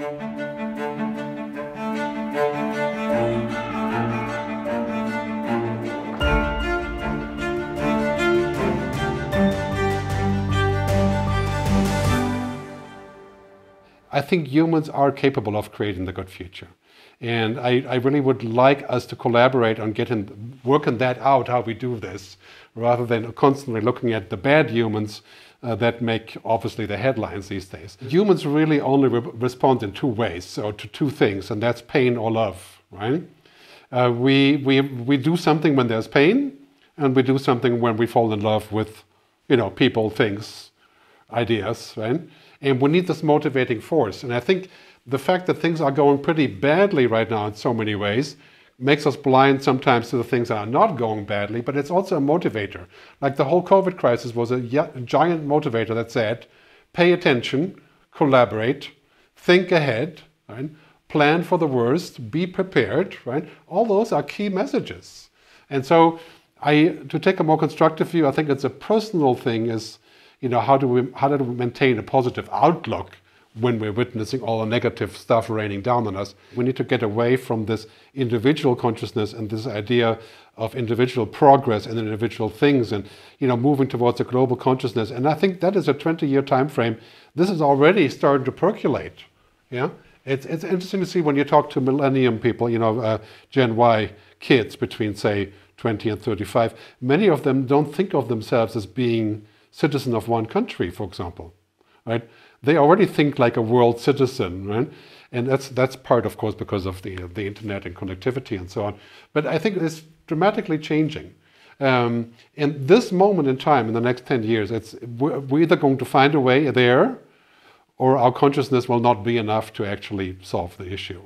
I think humans are capable of creating the good future. And I really would like us to collaborate on working that out, how we do this, rather than constantly looking at the bad humans that make, obviously, the headlines these days. Humans really only respond in two ways, or to two things, and that's pain or love, right? We do something when there's pain, and we do something when we fall in love with, people, things, ideas, right? And we need this motivating force. And I think the fact that things are going pretty badly right now in so many ways makes us blind sometimes to the things that are not going badly, but it's also a motivator. Like the whole COVID crisis was a giant motivator that said, pay attention, collaborate, think ahead, right? Plan for the worst, be prepared, right? All those are key messages. And so to take a more constructive view, I think it's a personal thing is, how do we maintain a positive outlook when we're witnessing all the negative stuff raining down on us? We need to get away from this individual consciousness and this idea of individual progress and individual things and, moving towards a global consciousness. And I think that is a 20-year time frame. This is already starting to percolate. Yeah, it's interesting to see when you talk to millennium people, Gen Y kids between, say, 20 and 35. Many of them don't think of themselves as being citizen of one country, for example, right? They already think like a world citizen, right? And that's part, of course, because of the internet and connectivity and so on. But I think it's dramatically changing. In this moment in time, in the next 10 years, we're either going to find a way there, or our consciousness will not be enough to actually solve the issue.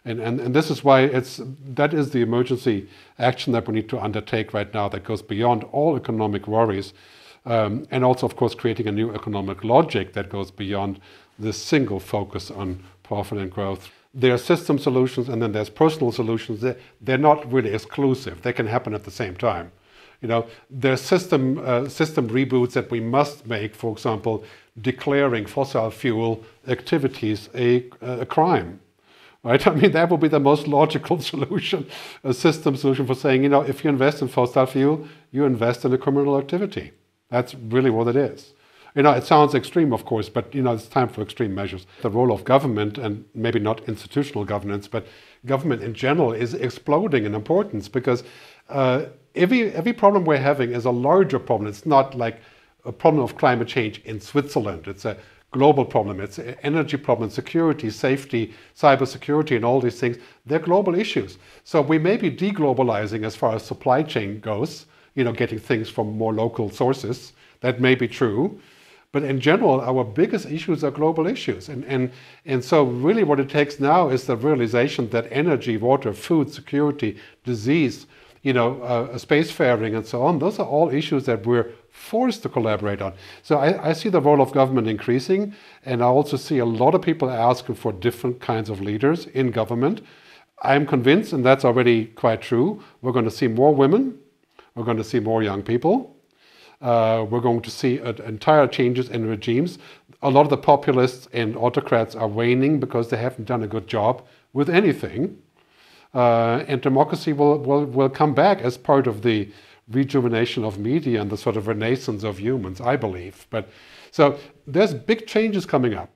And this is why that is the emergency action that we need to undertake right now that goes beyond all economic worries. And also, of course, creating a new economic logic that goes beyond this single focus on profit and growth. There are system solutions and then there's personal solutions. They're not really exclusive. They can happen at the same time. There's system reboots that we must make, for example, declaring fossil fuel activities a crime. Right? I mean, that would be the most logical solution, a system solution for saying, if you invest in fossil fuel, you invest in a criminal activity. That's really what it is. It sounds extreme, of course, but it's time for extreme measures. The role of government, and maybe not institutional governance, but government in general, is exploding in importance because every problem we're having is a larger problem. It's not like a problem of climate change in Switzerland. It's a global problem. It's an energy problem, security, safety, cybersecurity, and all these things. They're global issues. So we may be deglobalizing as far as supply chain goes, getting things from more local sources. That may be true. But in general, our biggest issues are global issues. And so really what it takes now is the realization that energy, water, food, security, disease, spacefaring and so on, those are all issues that we're forced to collaborate on. So I see the role of government increasing, and I also see a lot of people asking for different kinds of leaders in government. I'm convinced, and that's already quite true, we're going to see more women. We're going to see more young people. We're going to see entire changes in regimes. A lot of the populists and autocrats are waning because they haven't done a good job with anything. And democracy will come back as part of the rejuvenation of media and the sort of renaissance of humans, I believe. So there's big changes coming up.